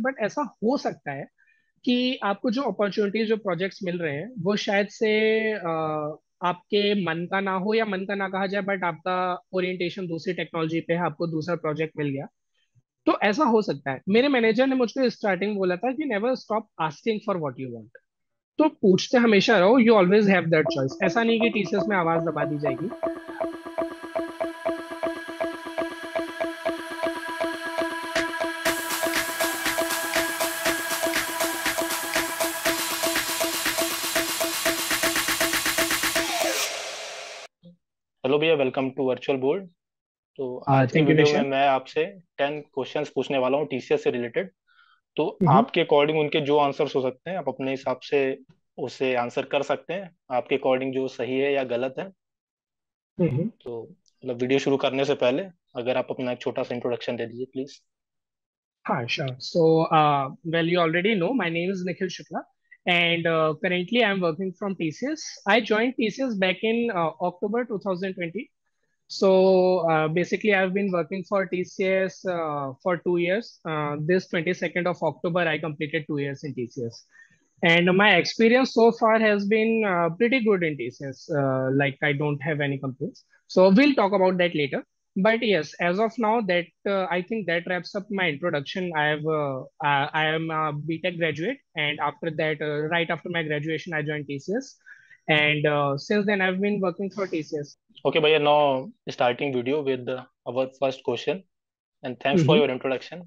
But ऐसा हो सकता है कि आपको जो अपॉर्चुनिटीज जो प्रोजेक्ट्स मिल रहे हैं वो शायद से आपके मन का ना हो, या मन का ना कहा जाए, बट आपका ओरिएंटेशन दूसरी टेक्नोलॉजी पे है, आपको दूसरा प्रोजेक्ट मिल गया। तो ऐसा हो सकता है। मेरे मैनेजर ने मुझको स्टार्टिंग बोला था कि never stop asking for what you want. तो पूछते हमेशा रहो, you always have that choice. ऐसा नहीं कि टीसीएस में आवाज दबा दी जाएगी। हेलो भैया, वेलकम टू वर्चुअल बोर्ड। तो आज की थैंक यू वीडियो में निश्चय। मैं आपसे 10 क्वेश्चंस पूछने वाला हूँ टीसीएस से रिलेटेड। तो हम्म। आपके अकॉर्डिंग उनके जो आंसर्स हो सकते हैं आप अपने हिसाब से उसे आंसर कर सकते हैं, आपके अकॉर्डिंग जो सही है या गलत है। हम्म। तो मतलब वीडियो शुरू करने से पहले अगर आप अपना एक छोटा सा इंट्रोडक्शन दे दीजिए please. Hi, sure. Well, you already know my name is Nikhil Shukla, and currently I'm working from TCS. I joined TCS back in October 2020. Basically, I've been working for TCS for 2 years. This 22nd of October, I completed 2 years in TCS. And my experience so far has been pretty good in TCS. Like, I don't have any complaints. So we'll talk about that later. But yes, as of now, that I think that wraps up my introduction. I am a BTech graduate, and after that, right after my graduation, I joined TCS. And since then, I've been working for TCS. Okay भैया, now starting video with our first question and thanks for Mm-hmm. Your introduction.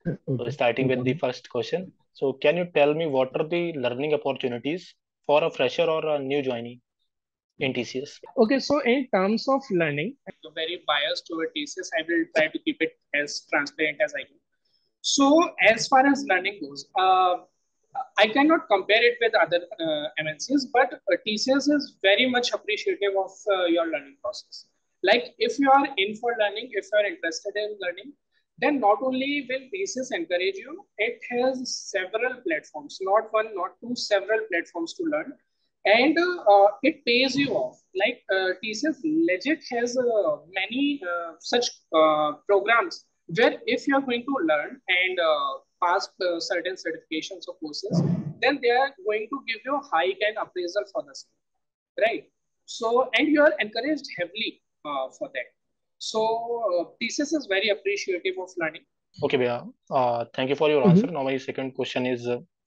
So Okay, starting no with the problem. first question. So can you tell me what are the learning opportunities for a fresher or a new joinee in TCS? Okay, so in terms of learning, I'm very biased toward TCS. I will try to keep it as transparent as I can. So, as far as learning goes, I cannot compare it with other MNCs, but TCS is very much appreciative of your learning process. Like, if you are in for learning, if you are interested in learning, then not only will TCS encourage you, it has several platforms, not one, not two, several platforms to learn, and it pays you off. Like TCS legit has many such programs where if you are going to learn and pass certain certifications or courses, then they are going to give you a hike and appraisal for the same, right? So, and you are encouraged heavily for that. So, TCS is very appreciative of learning. Okay, भैया, thank you for your answer. Mm-hmm. Now my second question is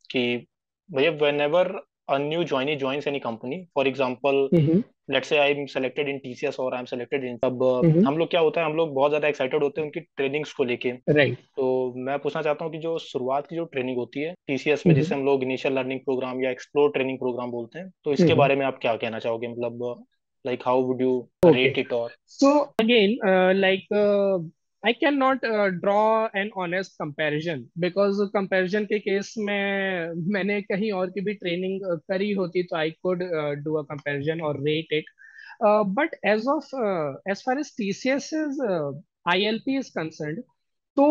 कि भैया, whenever a new joinee joins any company, for example, Mm-hmm. let's say I'm selected in TCS or I'm selected in तब Mm-hmm. हम लोग क्या होता है, हम लोग बहुत ज्यादा एक्साइटेड होते हैं उनकी ट्रेनिंग्स को लेके। Right. तो मैं पूछना चाहता हूँ कि जो शुरुआत की जो ट्रेनिंग होती है टीसीएस में, Mm-hmm. जिसे हम लोग इनिशियल लर्निंग प्रोग्राम या एक्सप्लोर ट्रेनिंग प्रोग्राम बोलते हैं, तो इसके Mm-hmm. बारे में आप क्या कहना चाहोगे? मतलब like how would you rate Okay. It और So again, I cannot draw an honest comparison, because comparison के केस में मैंने कहीं और की भी ट्रेनिंग करी होती तो I could do a comparison or rate it. But as far as TCS is ILP is concerned, तो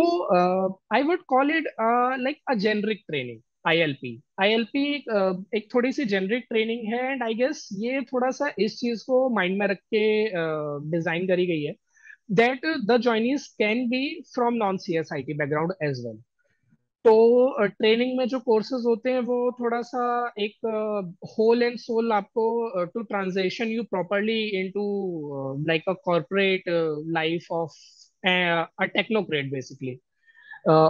I would call it like a generic training. ILP ILP एक थोड़ी सी जेनरिक ट्रेनिंग है, एंड आई गेस ये थोड़ा सा इस चीज को माइंड में रख के डिजाइन करी गई है that the joinees can be from non C S I T background as well. तो ट्रेनिंग में जो कोर्सेज होते हैं वो थोड़ा सा एक होल एंड सोल आपको to transition you properly into like a corporate life of a technocrat basically.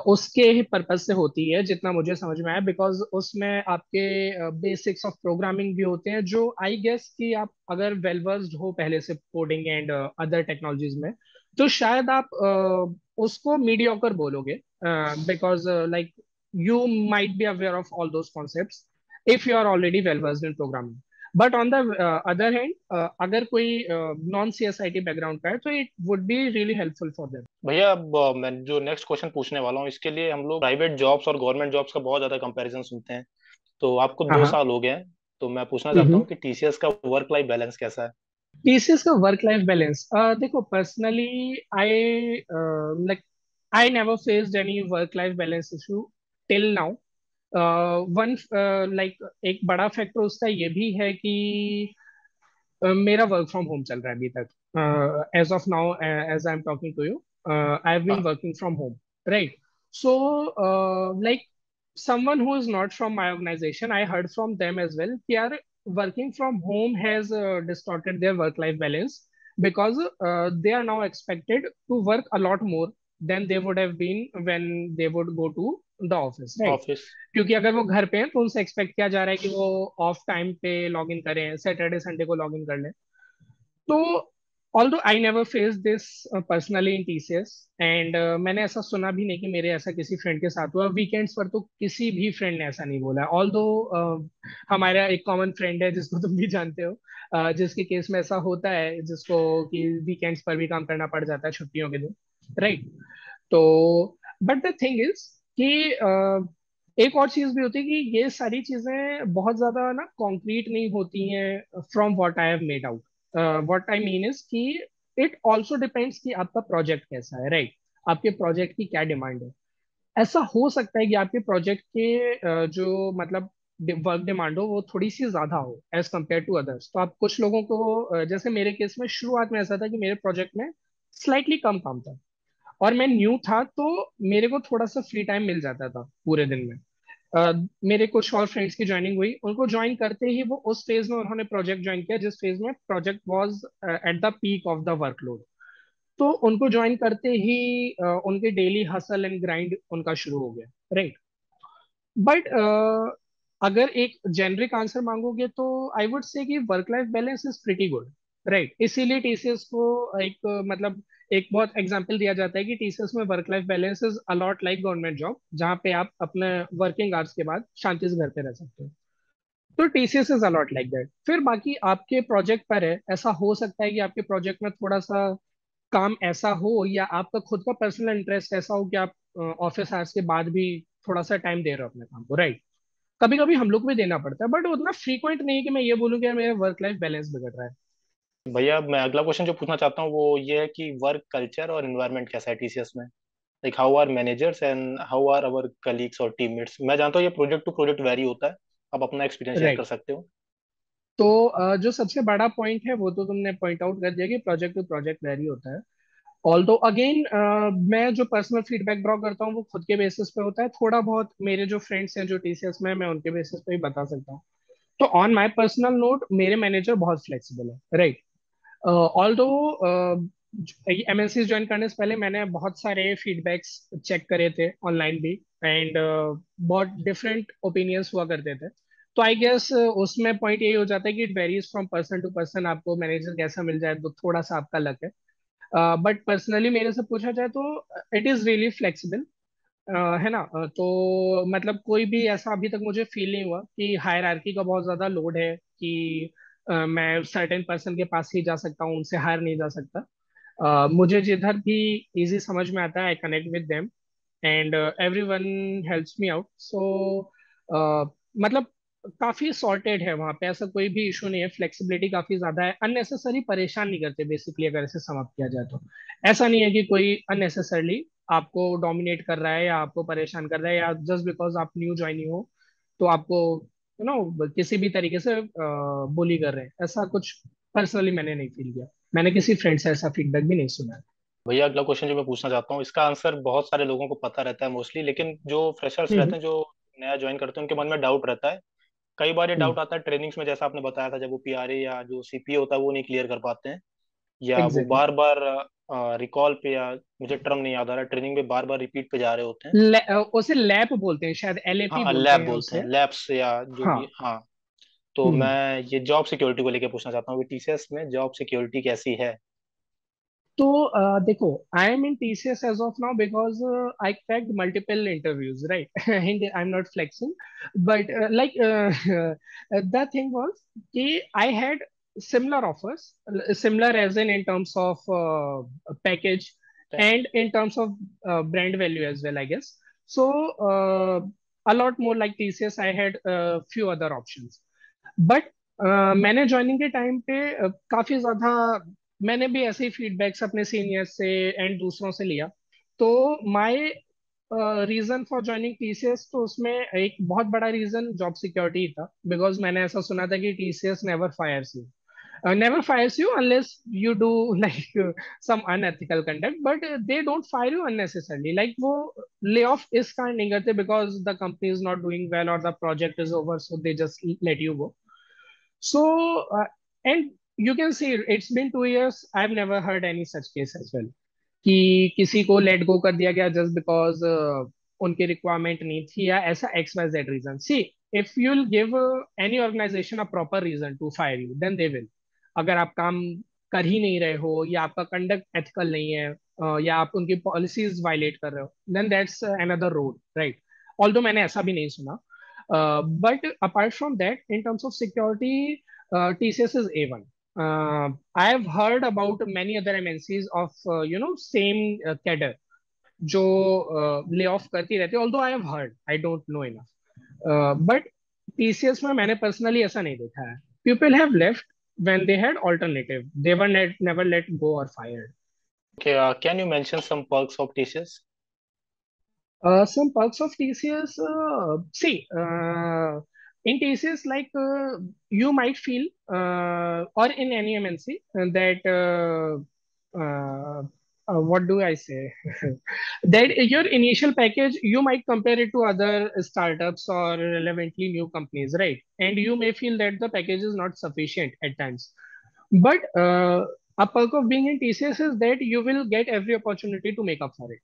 उसके ही पर्पज से होती है जितना मुझे समझ में आया, बिकॉज उसमें आपके बेसिक्स ऑफ प्रोग्रामिंग भी होते हैं, जो आई गेस कि आप अगर वेल वर्स्ड हो पहले से कोडिंग एंड अदर टेक्नोलॉजीज में, तो शायद आप उसको मीडियोकर बोलोगे, because like you might be aware of all those concepts if you are already well versed in programming. But on the other hand, अगर कोई non C S I T background का है तो it would be really helpful for them. भैया, अब मैं जो next question पूछने वाला हूँ इसके लिए हम लोग प्राइवेट जॉब्स और गवर्नमेंट जॉब्स का बहुत ज्यादा कंपैरिजन सुनते हैं। तो आपको हाँ दो हाँ। साल हो गए हैं, तो मैं पूछना चाहता हूँ कि टीसीएस का वर्क लाइफ बैलेंस कैसा है? टीसीएस का वर्क लाइफ बैलेंस, देखो personally I like I never faced any work life balance issue till now. One like एक बड़ा फैक्टर उसका ये भी है कि मेरा वर्क फ्रॉम होम चल रहा है अभी तक। As of now, as I am talking to you, I have been हाँ। Working from home, right. So like someone who is not from my organization, I heard from them as well, they are working from home has distorted their work life balance, because they are now expected to work a lot more than they would have been when they would go to the office, right? Office. क्योंकि अगर वो घर पे हैं तो उनसे expect किया जा रहा है कि वो ऑफ टाइम पे लॉग इन करें, सैटरडे संडे को लॉग इन कर लें। तो although I never face this personally in TCS, and मैंने ऐसा सुना भी नहीं कि मेरे ऐसा किसी फ्रेंड के साथ हुआ। वीकेंड्स पर तो किसी भी फ्रेंड ने ऐसा नहीं बोला। ऑल्दो हमारा एक कॉमन फ्रेंड है जिसको तुम भी जानते हो, जिसके केस में ऐसा होता है, जिसको कि वीकेंड्स पर भी काम करना पड़ जाता है छुट्टियों के दिन, राइट? तो बट द थिंग इज कि एक और चीज भी होती है कि ये सारी चीजें बहुत ज्यादा ना कॉन्क्रीट नहीं होती हैं from what I have made out. What I mean is कि इट ऑल्सो डिपेंड्स कि आपका प्रोजेक्ट कैसा है, राइट? आपके प्रोजेक्ट की क्या डिमांड है। ऐसा हो सकता है कि आपके प्रोजेक्ट के जो मतलब वर्क डिमांड हो वो थोड़ी सी ज्यादा हो एज कम्पेयर टू अदर्स। तो आप कुछ लोगों को जैसे मेरे केस में शुरुआत में ऐसा था कि मेरे प्रोजेक्ट में स्लाइटली कम काम था और मैं न्यू था, तो मेरे को थोड़ा सा फ्री टाइम मिल जाता था पूरे दिन में। मेरे कुछ और फ्रेंड्स की ज्वाइनिंग हुई, उनको ज्वाइन करते ही वो उस फेज में उन्होंने प्रोजेक्ट ज्वाइन किया जिस फेज में project was at the peak of the workload. तो उनको ज्वाइन करते ही उनके डेली हसल एंड ग्राइंड उनका शुरू हो गया, राइट? बट अगर एक जेनरिक आंसर मांगोगे तो आई वुड से कि work life balance is pretty good, right? इसीलिए टीसीएस को एक मतलब एक बहुत एग्जांपल दिया जाता है कि टीसीएस में work life balance is a lot like government job, जहाँ पे आप अपने वर्किंग आवर्स के बाद शांति से घर पे रह सकते हो। तो TCS is a lot like that. फिर बाकी आपके प्रोजेक्ट पर है, ऐसा हो सकता है कि आपके प्रोजेक्ट में थोड़ा सा काम ऐसा हो या आपका खुद का पर्सनल इंटरेस्ट ऐसा हो कि आप ऑफिस आवर्स के बाद भी थोड़ा सा टाइम दे रहे हो अपने काम को, राइट? कभी कभी हम लोग को भी देना पड़ता है, बट उतना फ्रीक्वेंट नहीं है कि मैं ये बोलूँ कि यार मेरा वर्क लाइफ बैलेंस बिगड़ रहा है। भैया मैं अगला क्वेश्चन जो पूछना चाहता हूँ वो ये है कि वर्क कल्चर और एनवायरनमेंट कैसा है टीसीएस में। Like how are managers and how are our colleagues और टीममेट्स। मैं जानता हूँ ये प्रोजेक्ट टू प्रोजेक्ट वेरी होता है। आप अपना एक्सपीरियंस शेयर कर राइट। सकते हो। तो जो सबसे बड़ा पॉइंट है वो तो तुमने पॉइंट आउट कर दिया कि प्रोजेक्ट टू प्रोजेक्ट वेरी होता है। ऑल्दो अगेन मैं जो पर्सनल फीडबैक ड्रॉ करता हूँ वो खुद के बेसिस पे होता है, थोड़ा बहुत मेरे जो फ्रेंड्स हैं जो टीसीएस में हैं, मैं उनके बेसिस पे ही बता सकता हूँ। तो ऑन माई पर्सनल नोट मेरे मैनेजर बहुत फ्लेक्सिबल है, राइट? ऑल्दो एमएनसी ज्वाइन करने से पहले मैंने बहुत सारे फीडबैक्स चेक करे थे ऑनलाइन भी, एंड बहुत डिफरेंट ओपिनियंस हुआ करते थे। तो आई गेस उसमें पॉइंट यही हो जाता है कि it varies from person to person, आपको मैनेजर कैसा मिल जाए तो थोड़ा सा आपका लक है। बट पर्सनली मेरे से पूछा जाए तो इट इज रियली फ्लेक्सिबल, है ना? तो मतलब कोई भी ऐसा अभी तक मुझे फील नहीं हुआ कि हायरार्की का बहुत ज्यादा लोड है कि मैं सर्टेन पर्सन के पास ही जा सकता हूँ, उनसे हायर नहीं जा सकता। मुझे जिधर भी इजी समझ में आता है I connect with them, and everyone helps me out. So मतलब काफी सॉर्टेड है वहाँ पे, ऐसा कोई भी इशू नहीं है, फ्लेक्सिबिलिटी काफी ज्यादा है, अननेसेसरी परेशान नहीं करते बेसिकली, अगर इसे समाप्त किया जाए तो। ऐसा नहीं है कि कोई अननेसेसरली आपको डोमिनेट कर रहा है या आपको परेशान कर रहा है, या जस्ट बिकॉज आप न्यू ज्वाइनिंग हो तो आपको किसी भी तरीके से बुली कर रहे हैं, ऐसा कुछ पर्सनली मैंने नहीं फील किया। मैंने किसी फ्रेंड से ऐसा फीडबैक भी नहीं सुना है। भैया अगला क्वेश्चन जो मैं पूछना चाहता हूँ इसका आंसर बहुत सारे लोगों को पता रहता है मोस्टली, लेकिन जो फ्रेशर्स हम्म। रहते हैं जो नया ज्वाइन करते हैं उनके मन में डाउट रहता है। कई बार ये हम्म। डाउट आता है ट्रेनिंग्स में, जैसा आपने बताया था, जब वो पीआरए या जो सीपीए होता है वो नहीं क्लियर कर पाते हैं, या वो एग्जैक्टली। बार बार रिकॉल पे, या मुझे टर्म नहीं याद आ रहा, ट्रेनिंग में बार बार रिपीट पे जा रहे होते हैं। उसे लैप बोलते हैं, शायद एलएपी हाँ बोलते लैब हैं बोलते उसे। हैं, लैब्स या जो भी, हाँ। हाँ। तो हम्म। मैं ये जॉब सिक्योरिटी को लेकर पूछना चाहता हूँ कि टीसीएस में जॉब सिक्योरिटी कैसी है। तो देखो, I am in TCS as of now because I cracked multiple interviews, right? And I am not flexing, but like the thing was कि I had similar offers, similar as in terms of package and in terms of brand value as well, I guess. So uh, a lot more like TCS, I had a few other options. But मैंने joining के time पे काफी ज्यादा मैंने भी ऐसे ही feedbacks अपने सीनियर्स से एंड दूसरों से लिया। तो my reason for joining TCS, तो उसमें एक बहुत बड़ा रीजन जॉब सिक्योरिटी था, बिकॉज मैंने ऐसा सुना था कि TCS never fires you. never fires you unless you do like some unethical conduct, but they don't fire you unnecessarily. Like वो layoff इस कारण नहीं करते because the company is not doing well or the project is over, so they just let you go. So and you can see it's been 2 years. I've never heard any such case as well. कि किसी को let go कर दिया गया just because उनकी requirement नहीं थी या ऐसा X Y Z reason. See if you will give any organization a proper reason to fire you then they will. अगर आप काम कर ही नहीं रहे हो या आपका कंडक्ट एथिकल नहीं है या आप उनकी पॉलिसीज वायलेट कर रहे हो then that's another road right. Although मैंने ऐसा भी नहीं सुना. But apart from that in terms of security TCS is A1. I have heard about many other MNCs of same cadre जो lay off करती रहती है. Although I have heard, I don't know enough. But TCS में मैंने personally ऐसा नहीं देखा है. People have left when they had alternative. They were never let go or fired. Okay, can you mention some perks of TCS? Some perks of TCS. See, in TCS, like you might feel, or in any MNC, that what do I say? That your initial package, you might compare it to other startups or relevantly new companies, right? And you may feel that the package is not sufficient at times. But a perk of being in TCS is that you will get every opportunity to make up for it.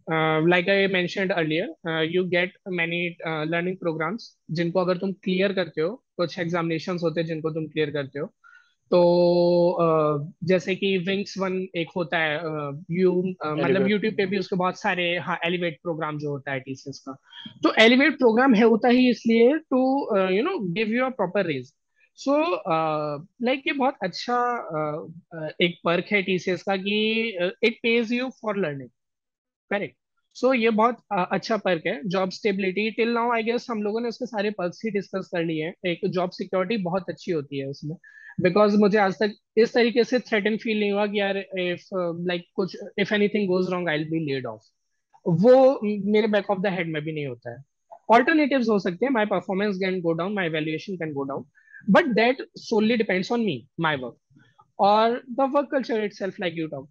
Like I mentioned earlier, you get many learning programs जिनको अगर तुम clear करते हो, कुछ examinations होते हैं जिनको तुम क्लियर करते हो. तो जैसे कि विंग्स वन एक होता है. मतलब Elevate. यूट्यूब पे भी उसके बहुत सारे, हाँ, एलिवेट प्रोग्राम जो होता है TCS का. तो एलिवेट प्रोग्राम है होता ही इसलिए to give you a proper raise. So like ये बहुत अच्छा एक पर्क है TCS का कि it pays you for learning. Correct. So ये बहुत अच्छा पर्क है. Job stability till now I guess हम लोगों ने उसके सारे पर्क्स ही डिस्कस कर लिए हैं. एक जॉब सिक्योरिटी बहुत अच्छी होती है उसमें बिकॉज मुझे आज तक इस तरीके से थ्रेटन फील नहीं हुआ कि यार इफ लाइक कुछ if anything goes wrong I will be laid off. वो मेरे बैक ऑफ द हेड में भी नहीं होता है. ऑल्टरनेटिव्स हो सकते हैं. My performance can go down, my valuation can go down, but that's only depends on me, my work or the work culture itself like you talk.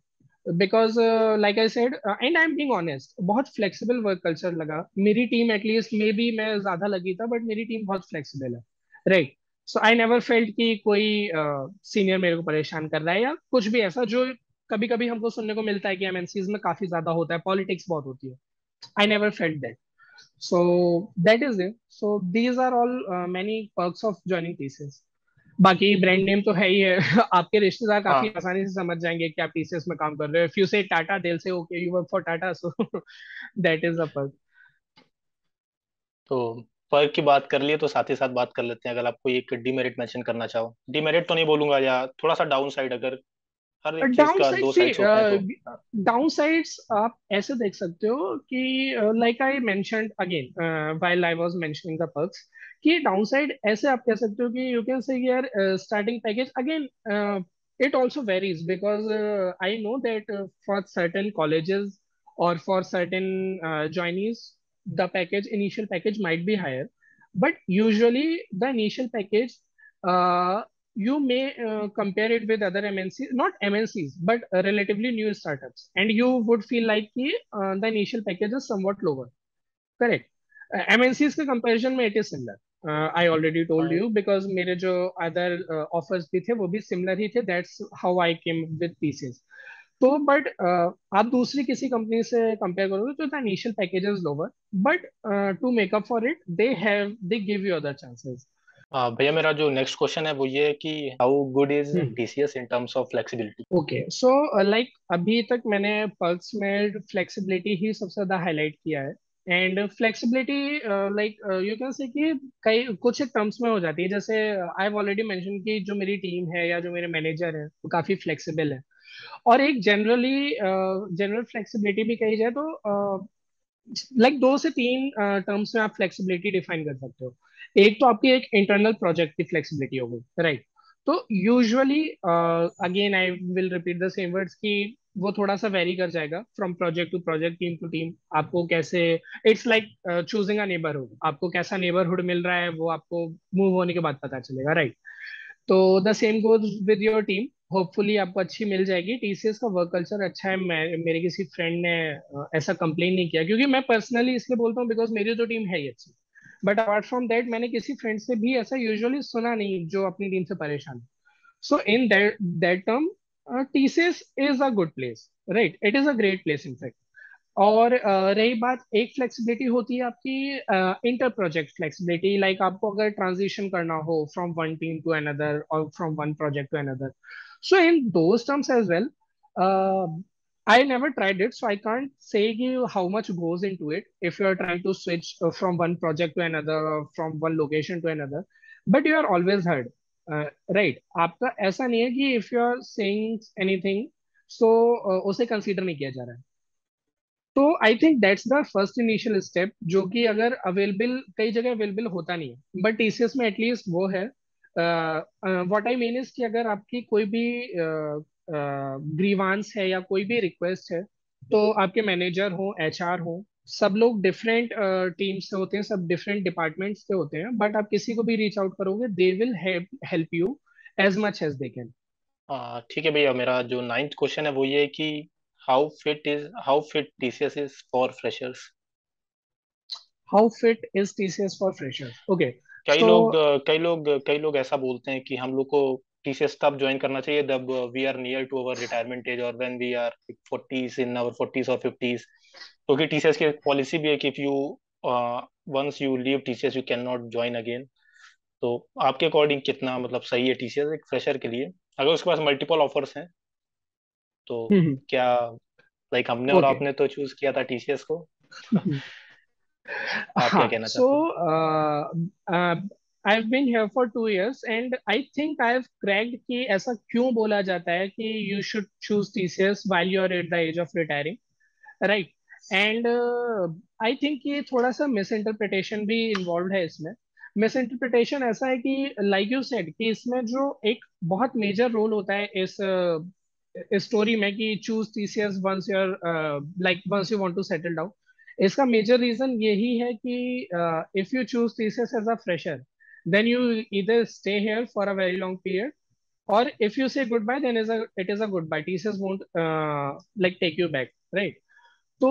Because like I said, and I'm being honest, बहुत flexible work culture लगा. मेरी team at least may be मैं ज्यादा लगी था but मेरी team बहुत flexible है. राइट. सो आई नेवर फेल्ट कि कोई सीनियर मेरे को परेशान कर रहा है या कुछ भी ऐसा जो कभी कभी हमको सुनने को मिलता है कि MNCs में काफी ज्यादा होता है, पॉलिटिक्स बहुत होती है. I never felt that. So that is it. So these are all many perks of joining TCS. बाकी ब्रांड नेम तो है ही है. आपके रिश्तेदार काफी हाँ, आसानी से समझ जाएंगे कि आप TCS में काम कर रहे हो. इफ यू से Tata they'll say okay you work for Tata, so that is the perk. तो पर्क की बात कर लिए तो साथ ही साथ बात कर लेते हैं, अगर आपको एक डीमेरिट मेंशन करना चाहो. डीमेरिट तो नहीं बोलूंगा, या थोड़ा सा डाउन साइड, अगर हर एक चीज डाउन का साइड दो सी साइड्स होते हैं तो. डाउन साइड्स आप ऐसे देख सकते हो कि like I mentioned again while I was mentioning the perks कि डाउन साइड ऐसे आप कह सकते हो कि यू कैन से यार starting package again it also varies because I know that for certain colleges or for certain joinees the package initial package might be higher, but usually the initial package uh, you may compare it with other MNCs, not MNCs, but relatively new startups, and you would feel like the initial package is somewhat lower. Correct. MNCs के comparison में it is similar. I already told हाँ, you because मेरे जो other offers भी थे वो भी similar ही थे. That's how I came with TCS. तो बट आप दूसरी किसी कंपनी से कंपेयर करोगे तो the initial package is lower, but to make up for it they give you other chances. भैया मेरा जो नेक्स्ट क्वेश्चन है वो ये है कि how good is TCS in terms of flexibility. Okay. So like अभी तक मैंने पर्क्स में फ्लेक्सिबिलिटी ही सबसे ज्यादा हाईलाइट किया है. And flexibility like you can say कि कई कुछ एक टर्म्स में हो जाती है. जैसे आई हैव ऑलरेडी मेंशन कि जो मेरी टीम है या जो मेरे मैनेजर है वो काफी फ्लेक्सिबल है. और एक जनरल फ्लेक्सिबिलिटी भी कही जाए तो लाइक दो से तीन टर्म्स में आप फ्लेक्सिबिलिटी डिफाइन कर सकते हो. एक तो आपकी एक इंटरनल प्रोजेक्ट की फ्लेक्सिबिलिटी हो गई राइट. तो usually again I will repeat the same words कि वो थोड़ा सा वेरी कर जाएगा from project to project, team to team. आपको कैसे it's like choosing a neighbourhood. आपको कैसा नेबरहुड मिल रहा है वो आपको मूव होने के बाद पता चलेगा राइट. तो the same goes with your team, hopefully आपको अच्छी मिल जाएगी। टीसीएस का वर्क कल्चर अच्छा है, मेरे किसी फ्रेंड ने ऐसा कंप्लेन नहीं किया, क्योंकि मैं पर्सनली इसलिए बोलता हूँ बिकॉज मेरी तो टीम है ही अच्छी। बट अपार्ट फ्रॉम दैट मैंने किसी फ्रेंड से भी ऐसा यूजुअली सुना नहीं जो अपनी टीम से परेशान है। So in that term TCS is a good place, right, it is a great place in fact. और रही बात, एक फ्लेक्सिबिलिटी होती है आपकी इंटर प्रोजेक्ट फ्लेक्सिबिलिटी, लाइक आपको अगर ट्रांजिशन करना हो from one team to another और from one project to another, so in those terms as well, I never tried it, so I can't say you how much goes into it if you are trying to switch from one project to another or from one location to another. But you are always heard, right? आपका ऐसा नहीं है कि if you are saying anything, so उसे consider नहीं किया जा रहा है। तो I think that's the first initial step, जो कि अगर अवेलेबल कई जगह अवेलेबल होता नहीं है, बट टीसीएस में एटलीस्ट वो है। व्हाट आई मीन इज कि अगर आपकी कोई भी ग्रीवांस है या कोई भी रिक्वेस्ट है, तो आपके मैनेजर हो, एचआर हो, सब लोग डिफरेंट टीम्स से होते हैं, सब डिफरेंट डिपार्टमेंट्स से होते हैं, बट आप किसी को भी रीच आउट करोगे, they will help you as much as they can. ठीक है भैया, मेरा जो नाइन्थ क्वेश्चन है वो ये है कि how fit TCS is for freshers. How fit is TCS for freshers? Okay. So कई लोग ऐसा बोलते हैं कि हम लोग को टीसीएस तब ज्वाइन करना चाहिए जब we are near to our retirement age और when we are forties, in our forties और फिफ्टीज। क्योंकि टीसीएस की पॉलिसी भी है कि if you once you leave TCS you can not join again. तो आपके अकॉर्डिंग कितना मतलब सही है टीसीएस एक फ्रेशर के लिए, अगर उसके पास मल्टीपल ऑफर्स हैं तो? क्या लाइक हमने और ओके। आपने तो चूज किया था टीसीएस को। आप क्या हाँ, कहना सो चाहते हैं? I have been here for 2 years and I think I have cracked कि ऐसा क्यों बोला जाता है कि you should choose TCS while you are at the age of retiring, right. And I think ये थोड़ा सा मिस इंटरप्रिटेशन भी इन्वॉल्व है इसमें। मिस इंटरप्रिटेशन ऐसा है कि लाइक यू सेड कि इसमें जो एक बहुत मेजर रोल होता है इस स्टोरी में कि choose TCS once you're like once you want to settle down, इसका मेजर रीजन यही है कि if you choose TCS as a fresher, then you इधर stay here for a very long period, or if you say goodbye, then it is a goodbye. TCS won't like take you back, right? तो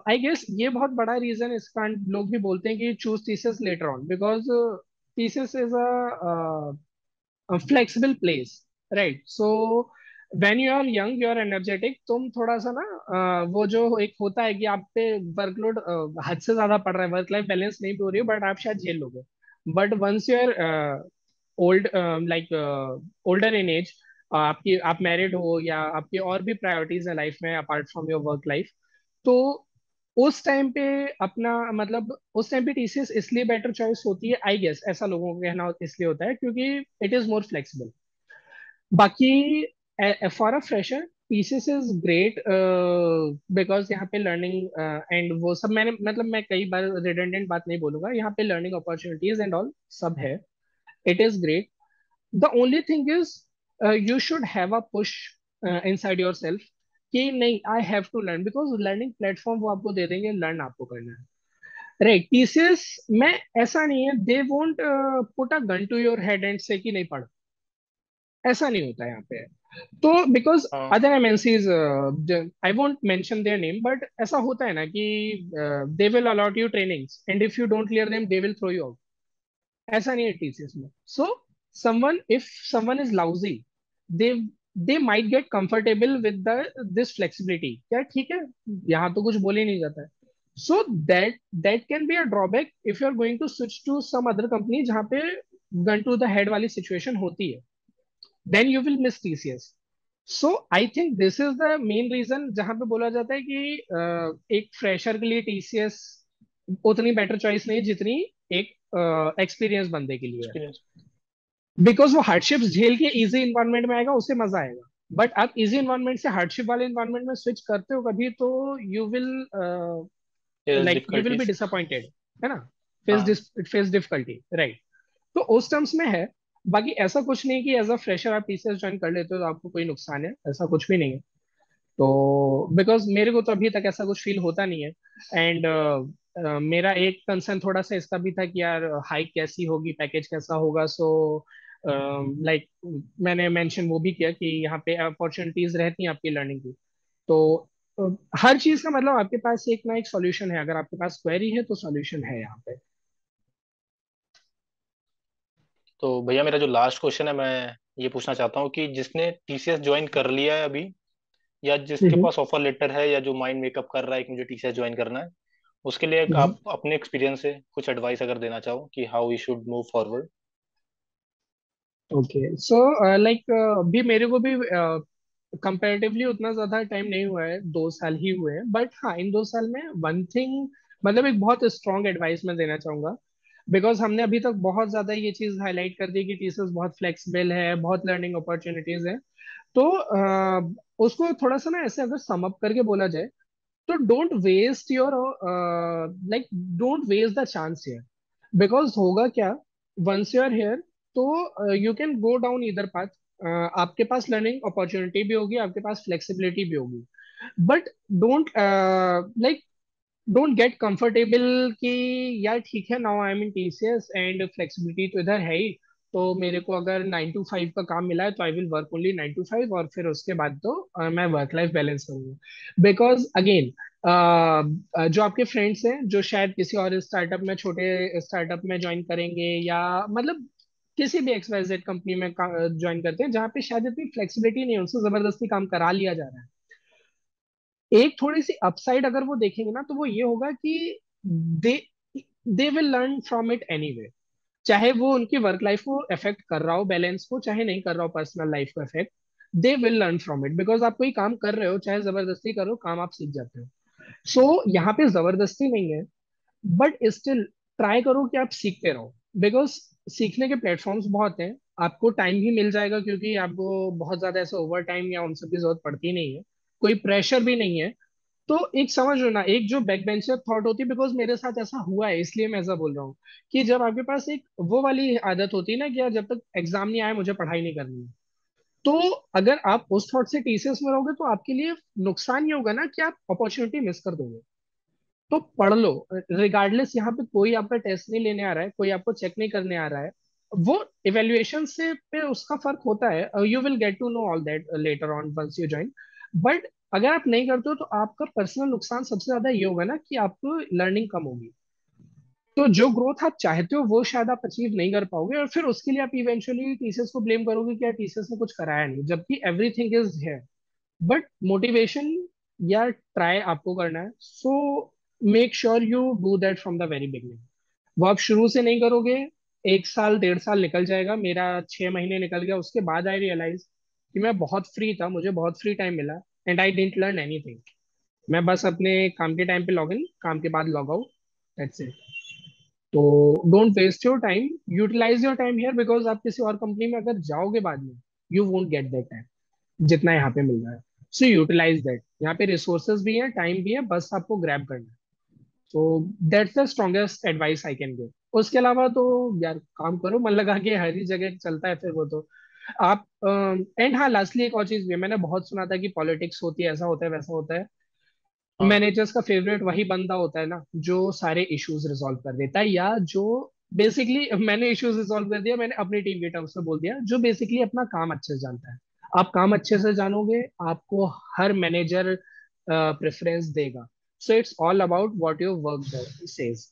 I guess ये बहुत बड़ा reason इसका लोग भी बोलते हैं कि choose TCS later on, because TCS is a flexible place, right. So when you are young, you are energetic, तुम थोड़ा सा ना वो जो एक होता है कि आप पे वर्कलोड हद से ज्यादा पड़ रहा है, वर्क लाइफ बैलेंस नहीं हो रही है, बट आप शायद झेल लोगे। But once you are old, like older in age, आपकी आप मैरिड हो या आपकी और भी प्रायोरिटीज है लाइफ में apart from your work life, तो उस टाइम पे अपना मतलब उस टाइम पे टीसीएस इसलिए बेटर चॉइस होती है, आई गेस ऐसा लोगों का कहना इसलिए होता है क्योंकि इट इज मोर फ्लेक्सिबल। बाकी for a fresher TCS is great because यहाँ पे लर्निंग एंड वो सब, मैंने मतलब मैं कई बार रिडंडेंट बात नहीं बोलूंगा, यहाँ पे लर्निंग अपॉर्चुनिटीज एंड ऑल सब है, it is great. The only thing is you should have a push inside yourself कि नहीं, I have to learn, because learning platform वो आपको दे देंगे, लर्न आपको करना है, राइट। टीसीएस में ऐसा नहीं है, they won't put a gun to your head and say कि नहीं पढ़, ऐसा नहीं होता है यहाँ पे। तो बिकॉज हाँ। Other MNCs, I won't mention their name, but ऐसा होता है ना कि they will allot you trainings and if you don't clear them they will throw you out, ऐसा नहीं है टीसीएस में। So someone if someone is lousy, they they might get comfortable with the this flexibility, क्या ठीक है, यहाँ तो कुछ बोले नहीं जाता है। So that can be a drawback if you are going to switch to some other company जहाँ पे गन टू द हेड वाली सिचुएशन होती है, then you will miss TCS. So I think this is the main reason जहां पे बोला जाता है कि एक फ्रेशर के लिए टीसीएस उतनी बेटर चॉइस नहीं जितनी एक एक्सपीरियंस बंदे के लिए है, एक्सपीरियंस। बिकॉज वो हार्डशिप्स झेल के इजी इन्वायरमेंट में आएगा, उसे मजा आएगा। बट आप इजी इन्वायरमेंट से हार्डशिप वाले इन्वायरमेंट में स्विच करते हो कभी, तो you will like you will be difficulties. Disappointed, है ना, हाँ। Face difficulty, right. तो उस टर्म्स में है। बाकी ऐसा कुछ नहीं कि एज अ फ्रेशर आप टीसीएस ज्वाइन कर लेते हो तो आपको कोई नुकसान है, ऐसा कुछ भी नहीं है। तो बिकॉज मेरे को तो अभी तक ऐसा कुछ फील होता नहीं है। एंड मेरा एक कंसर्न थोड़ा सा इसका भी था कि यार हाइक कैसी होगी, पैकेज कैसा होगा। सो लाइक मैंने मेंशन वो भी किया कि यहाँ पे अपॉर्चुनिटीज रहती हैं आपकी लर्निंग की। तो अ, हर चीज का मतलब आपके पास एक ना एक सॉल्यूशन है, अगर आपके पास क्वेरी है तो सॉल्यूशन है यहाँ पे। तो भैया मेरा जो लास्ट क्वेश्चन है, मैं ये पूछना चाहता हूँ कि जिसने टीसीएस ज्वाइन कर लिया है अभी, या जिसके हम्म। पास ऑफर लेटर है, या जो माइंड मेकअप कर रहा है कि मुझे टीसीएस ज्वाइन करना है, उसके लिए एक हम्म। आप अपने एक्सपीरियंस से कुछ एडवाइस अगर देना चाहो कि how we should move forward. Okay so like अभी मेरे को भी कंपैरेटिवली उतना ज्यादा टाइम नहीं हुआ है, 2 साल ही हुए हैं, बट हाँ इन 2 साल में वन थिंग, मतलब एक बहुत स्ट्रॉन्ग एडवाइस मैं देना चाहूंगा। बिकॉज हमने अभी तक बहुत ज्यादा ये चीज हाईलाइट कर दी कि टीचर्स बहुत फ्लेक्सिबल है, बहुत लर्निंग अपॉर्चुनिटीज है। तो उसको थोड़ा सा ना ऐसे अगर सम अप करके बोला जाए, तो don't waste your, like don't waste the chance here. Because होगा क्या, वंस यू आर हियर, तो you can go down either path. आपके पास लर्निंग अपॉर्चुनिटी भी होगी, आपके पास फ्लेक्सिबिलिटी भी होगी, but don't like don't get comfortable कि यार ठीक है, now I am in TCS and flexibility तो इधर है ही, तो मेरे को अगर 9 to 5 का काम मिला है तो I will work only 9 to 5, और फिर उसके बाद तो मैं वर्क लाइफ बैलेंस करूंगा। बिकॉज अगेन जो आपके फ्रेंड्स हैं जो शायद किसी और स्टार्टअप में, छोटे स्टार्टअप में ज्वाइन करेंगे, या मतलब किसी भी XYZ कंपनी में ज्वाइन करते हैं जहाँ पे शायद इतनी फ्लेक्सिबिलिटी नहीं है, उनसे जबरदस्ती काम करा लिया जा रहा है। एक थोड़ी सी अपसाइड अगर वो देखेंगे ना, तो वो ये होगा कि they they will learn from it anyway. चाहे वो उनकी वर्क लाइफ को अफेक्ट कर रहा हो, बैलेंस को, चाहे नहीं कर रहा हो, पर्सनल लाइफ को affect, they will learn from it. Because आप कोई काम कर रहे हो, चाहे जबरदस्ती करो, काम आप सीख जाते हो। सो यहाँ पे जबरदस्ती नहीं है, बट स्टिल ट्राई करो कि आप सीखते रहो। बिकॉज सीखने के प्लेटफॉर्म्स बहुत हैं, आपको टाइम भी मिल जाएगा, क्योंकि आपको बहुत ज्यादा ऐसे ओवर टाइम या उन सब की जरूरत पड़ती नहीं है, कोई प्रेशर भी नहीं है। तो एक समझ लो ना, एक जो बैक बेंचर थॉट होती है, बिकॉज मेरे साथ ऐसा हुआ है इसलिए मैं ऐसा बोल रहा हूँ, कि जब आपके पास एक वो वाली आदत होती है ना कि यार जब तक एग्जाम नहीं आए मुझे पढ़ाई नहीं करनी है, तो अगर आप उस थॉट से टीसीएस में रहोगे तो आपके लिए नुकसान ये होगा ना कि आप अपॉर्चुनिटी मिस कर दोगे। तो पढ़ लो, रिगार्डलेस, यहाँ पे कोई आपका टेस्ट नहीं लेने आ रहा है, कोई आपको चेक नहीं करने आ रहा है। वो इवेल्युएशन से पे उसका फर्क होता है, you will get to know all that later on once you join. But अगर आप नहीं करते हो तो आपका पर्सनल नुकसान सबसे ज्यादा ये होगा ना कि आपको लर्निंग कम होगी। तो जो ग्रोथ आप चाहते हो वो शायद आप अचीव नहीं कर पाओगे, और फिर उसके लिए आप इवेंचुअली टीसीएस को ब्लेम करोगे कि यार टीसीएस ने कुछ कराया नहीं, जबकि एवरीथिंग इज है। बट मोटिवेशन या ट्राई आपको करना है, so make sure you do that from the very beginning. वो आप शुरू से नहीं करोगे, 1 साल 1.5 साल निकल जाएगा, मेरा 6 महीने निकल गया, उसके बाद आई रियलाइज कि मैं बहुत फ्री था, मुझे बहुत फ्री टाइम मिला, and I didn't learn anything. मैं बस अपने काम के टाइम पे लॉग इन, काम के बाद लॉग आउट, दैट्स इट। तो don't waste your time, utilize your time here, because आप किसी और कंपनी में अगर जाओगे बाद में, you won't get that time जितना यहाँ पे मिल रहा है। सो यूटिलाइज दैट, यहाँ पे रिसोर्सेज भी है, टाइम भी है, बस आपको ग्रैब करना है। तो that's the strongest advice I can give. उसके अलावा तो यार काम करो, मन लगा के, हर ही जगह चलता है फिर वो तो आप। एंड हाँ, लास्टली एक और चीज भी है, मैंने बहुत सुना था कि पॉलिटिक्स होती है, ऐसा होता है वैसा होता है। हाँ। मैनेजर्स का फेवरेट वही बंदा होता है ना जो सारे इश्यूज रिजॉल्व कर देता है, या जो बेसिकली, मैंने इश्यूज रिजॉल्व कर दिया, मैंने अपनी टीम के टर्म्स में बोल दिया, जो बेसिकली अपना काम अच्छे से जानता है। आप काम अच्छे से जानोगे, आपको हर मैनेजर प्रेफरेंस देगा। So it's all about what your work says.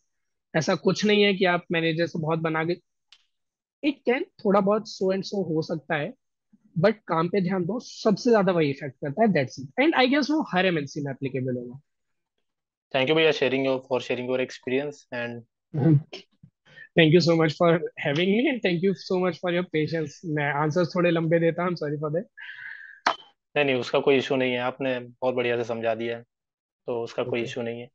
ऐसा कुछ नहीं है कि आप मैनेजर से बहुत बना के, इट कैन थोड़ा बहुत सो एंड सो हो सकता है, बट काम पे ध्यान दो, सबसे ज्यादा वही इफेक्ट करता है, that's it. And I guess वो हर एमएनसी में एप्लीकेबल थैंक यू भैया, शेयरिंग योर एक्सपीरियंस एंड होगा। Thank you so much for having me, and thank you so much for your patience. मैं आंसर्स थोड़े लंबे देता हूँ, सॉरी फॉर दैट। नहीं नहीं, उसका कोई इशू नहीं है, आपने बहुत बढ़िया से समझा दिया है, तो उसका कोई ओके, इशू नहीं है।